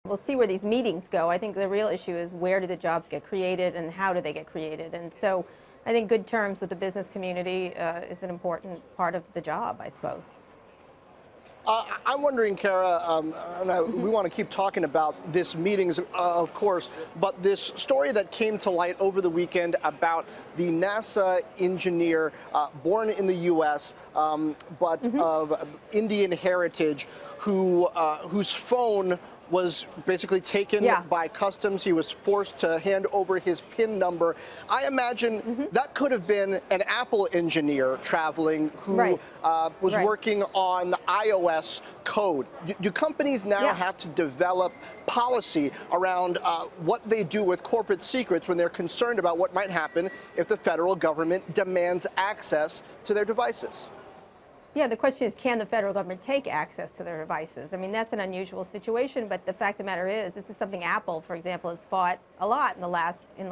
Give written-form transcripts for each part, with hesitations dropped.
We'll see where these meetings go. I think the real issue is where do the jobs get created and how do they get created. And so I think good terms with the business community is an important part of the job, I suppose. I'm wondering, Kara, we want to keep talking about this meetings, of course, but this story that came to light over the weekend about the NASA engineer born in the U.S., but of Indian heritage, whose phone was basically taken by customs. He was forced to hand over his PIN number. I imagine that could have been an Apple engineer traveling who was working on iOS code. Do companies now have to develop policy around what they do with corporate secrets when they're concerned about what might happen if the federal government demands access to their devices? Yeah, the question is, can the federal government take access to their devices? I mean, that's an unusual situation, but the fact of the matter is, this is something Apple, for example, has fought a lot in the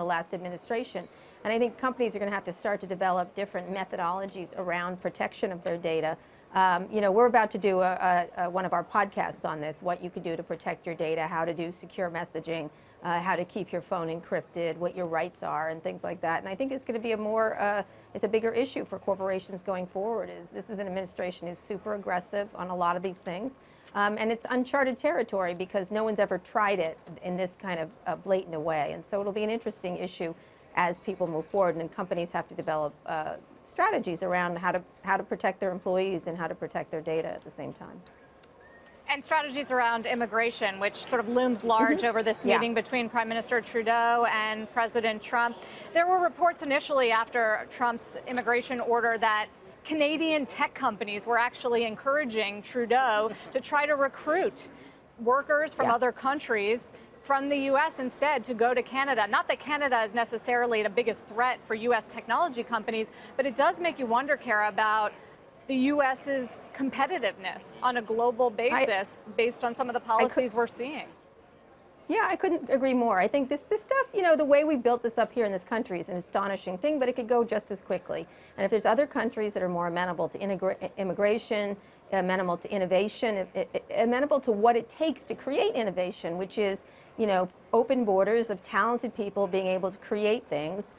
last administration. And I think companies are going to have to start to develop different methodologies around protection of their data. You know, we're about to do one of our podcasts on this, what you could do to protect your data, how to do secure messaging, how to keep your phone encrypted, what your rights are, and things like that. And I think it's going to be it's a bigger issue for corporations going forward. This is an administration who's super aggressive on a lot of these things. And it's uncharted territory because no one's ever tried it in this kind of blatant a way. And so it'll be an interesting issue as people move forward, and companies have to develop strategies around how to protect their employees and how to protect their data at the same time. And strategies around immigration, which sort of looms large over this meeting between Prime Minister Trudeau and President Trump. There were reports initially after Trump's immigration order that Canadian tech companies were actually encouraging Trudeau to try to recruit workers from other countries from the U.S. instead to go to Canada. Not that Canada is necessarily the biggest threat for U.S. technology companies, but it does make you wonder, Kara, about the U.S.'s competitiveness on a global basis based on some of the policies we're seeing. Yeah, I couldn't agree more. I think this stuff, you know, the way we built this up here in this country is an astonishing thing, but it could go just as quickly. And if there's other countries that are more amenable to immigration, amenable to innovation, amenable to what it takes to create innovation, which is, you know, open borders of talented people being able to create things,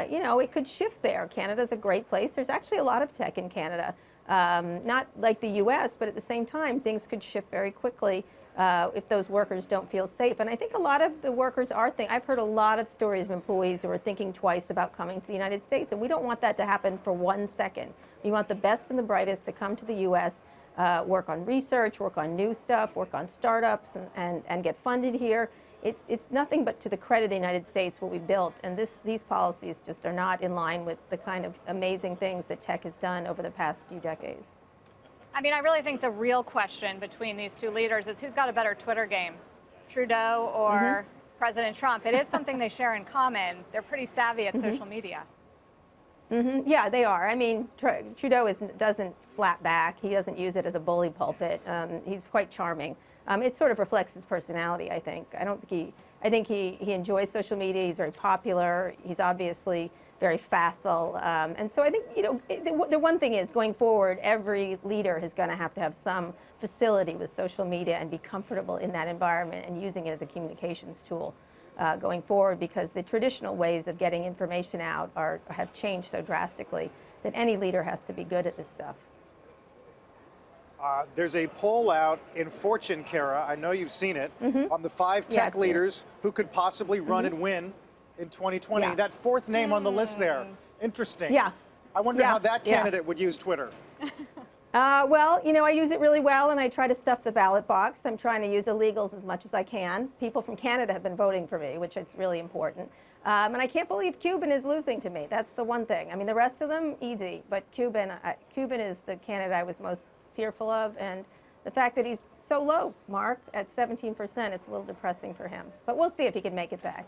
you know, it could shift there. Canada's a great place. There's actually a lot of tech in Canada. Not like the U.S., but at the same time, things could shift very quickly if those workers don't feel safe. And I think a lot of the workers are thinking, I've heard a lot of stories of employees who are thinking twice about coming to the United States, and we don't want that to happen for 1 second. We want the best and the brightest to come to the U.S., work on research, work on new stuff, work on startups, and get funded here. It's nothing but to the credit of the United States what we built, and these policies just are not in line with the kind of amazing things that tech has done over the past few decades. I mean, I really think the real question between these two leaders is who's got a better Twitter game, Trudeau or President Trump. It is something they share in common. They're pretty savvy at social media. Yeah, they are. I mean, Trudeau doesn't slap back. He doesn't use it as a bully pulpit. He's quite charming. It sort of reflects his personality, I think. I think he enjoys social media. He's very popular. He's obviously very facile. And so I think, you know, the one thing is, going forward, every leader is going to have some facility with social media and be comfortable in that environment and using it as a communications tool going forward, because the traditional ways of getting information out have changed so drastically that any leader has to be good at this stuff. There's a poll out in Fortune, Kara, I know you've seen it, on the 5 tech leaders who could possibly run and win in 2020. That 4th name on the list there, interesting. Yeah. I wonder how that candidate would use Twitter. Well, you know, I use it really well, and I try to stuff the ballot box. I'm trying to use illegals as much as I can. People from Canada have been voting for me, which is really important. And I can't believe Cuban is losing to me. That's the one thing. I mean, the rest of them, easy. But Cuban is the candidate I was most fearful of, and the fact that he's so low, Mark, at 17%, it's a little depressing for him. But we'll see if he can make it back.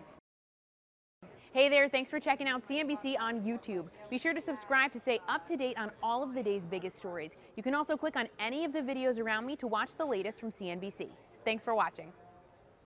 Hey there, thanks for checking out CNBC on YouTube. Be sure to subscribe to stay up to date on all of the day's biggest stories. You can also click on any of the videos around me to watch the latest from CNBC. Thanks for watching.